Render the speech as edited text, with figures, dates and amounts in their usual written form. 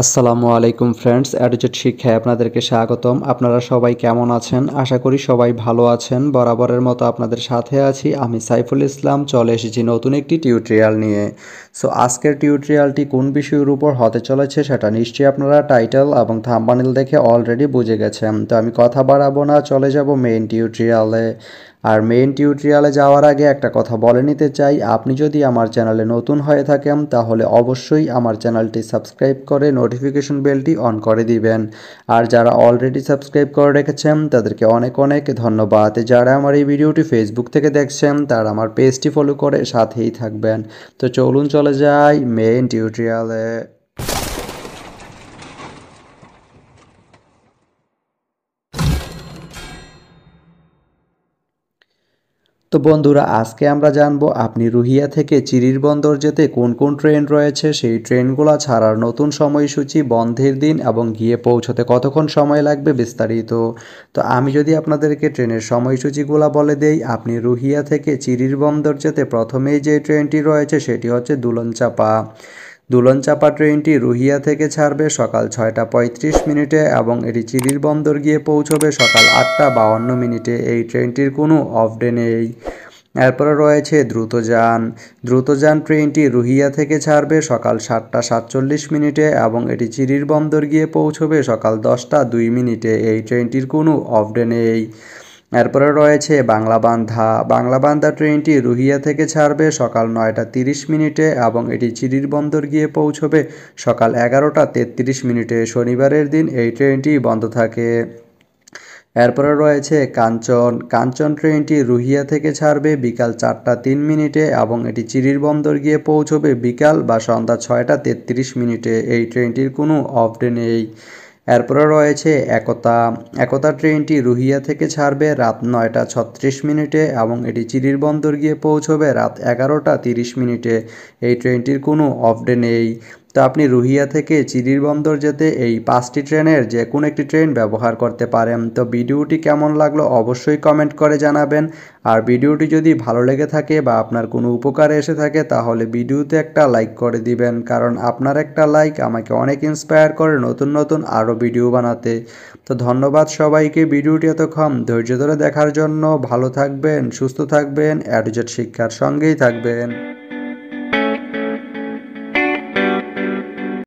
আসসালামু আলাইকুম ফ্রেন্ডস, অ্যাডুজেট শিক্ষায় আপনাদেরকে স্বাগতম। আপনারা সবাই কেমন আছেন? আশা করি সবাই ভালো আছেন। বরাবরের মতো আপনাদের সাথে আছি আমি সাইফুল ইসলাম। চলে এসেছি নতুন একটি টিউটোরিয়াল নিয়ে। আজকের টিউটোরিয়ালটি কোন বিষয়ের উপর হতে চলেছে সেটা নিশ্চয়ই আপনারা টাইটেল এবং থাম্বনেল দেখে অলরেডি বুঝে গেছেন। তো আমি কথা বাড়াবো না, চলে যাব মেইন টিউটোরিয়ালে। আর মেইন টিউটোরিয়ালে যাওয়ার আগে একটা কথা বলে নিতে চাই, আপনি যদি আমার চ্যানেলে নতুন হয়ে থাকেন তাহলে অবশ্যই আমার চ্যানেলটি সাবস্ক্রাইব করে নোটিফিকেশন বেলটি অন করে দিবেন। আর যারা অলরেডি সাবস্ক্রাইব করে রেখেছেন তাদেরকে অনেক অনেক ধন্যবাদ। যারা আমার এই ভিডিওটি ফেসবুক থেকে দেখছেন তারা আমার পেজটি ফলো করে সাথেই থাকবেন। তো চলুন চলে যাই মেইন টিউটোরিয়ালে। তো বন্ধুরা, আজকে আমরা জানবো আপনি রুহিয়া থেকে চিরির বন্দর যেতে কোন কোন ট্রেন রয়েছে, সেই ট্রেনগুলো ছাড়ার নতুন সময়সূচি, বন্ধের দিন এবং গিয়ে পৌঁছতে কতক্ষণ সময় লাগবে বিস্তারিত। তো আমি যদি আপনাদেরকে ট্রেনের সময়সূচিগুলো বলে দেই, আপনি রুহিয়া থেকে চিরির বন্দর যেতে প্রথমেই যে ট্রেনটি রয়েছে সেটি হচ্ছে দুলনচাপা। দুলনচাপা ট্রেনটি রুহিয়া থেকে ছাড়বে সকাল 6টা 35 মিনিটে এবং এটি চিরির বন্দর গিয়ে পৌঁছবে সকাল 8টা 52 মিনিটে। এই ট্রেনটির কোনো অফ ডে নেই। এরপরে রয়েছে দ্রুতযান। দ্রুতযান ট্রেনটি রুহিয়া থেকে ছাড়বে সকাল 7টা 47 মিনিটে এবং এটি চিরির বন্দর গিয়ে পৌঁছবে সকাল 10টা 2 মিনিটে। এই ট্রেনটির কোনো অফ ডে নেই। এরপরে রয়েছে বাংলাবান্ধা। বাংলাবান্ধা ট্রেনটি রুহিয়া থেকে ছাড়বে সকাল 9টা 30 মিনিটে এবং এটি চিরির বন্দর গিয়ে পৌঁছবে সকাল 11টা 33 মিনিটে। শনিবারের দিন এই ট্রেনটি বন্ধ থাকে। এরপরে রয়েছে কাঞ্চন। কাঞ্চন ট্রেনটি রুহিয়া থেকে ছাড়বে বিকাল 4টা 3 মিনিটে এবং এটি চিরির বন্দর গিয়ে পৌঁছবে বিকাল বা সন্ধ্যা 6টা 33 মিনিটে। এই ট্রেনটির কোনো অফ ডে নেই। এরপরে রয়েছে একতা। একতা ট্রেনটি রুহিয়া থেকে ছাড়বে রাত 9টা 36 মিনিটে এবং এটি চিরির বন্দর গিয়ে পৌঁছবে রাত 11টা 30 মিনিটে। এই ট্রেনটির কোনো অফ ডে নেই। তো আপনি রুহিয়া থেকে চিরির বন্দর যেতে এই 5টি ট্রেনের যে কোনো একটি ট্রেন ব্যবহার করতে পারেন। তো ভিডিওটি কেমন লাগলো অবশ্যই কমেন্ট করে জানাবেন। আর ভিডিওটি যদি ভালো লেগে থাকে বা আপনার কোনো উপকারে এসে থাকে তাহলে ভিডিওতে একটা লাইক করে দিবেন, কারণ আপনার একটা লাইক আমাকে অনেক ইন্সপায়ার করে নতুন নতুন আরও ভিডিও বানাতে। তো ধন্যবাদ সবাইকে ভিডিওটি এতক্ষণ ধৈর্য ধরে দেখার জন্য। ভালো থাকবেন, সুস্থ থাকবেন, অ্যাডুজেট শিক্ষার সঙ্গেই থাকবেন।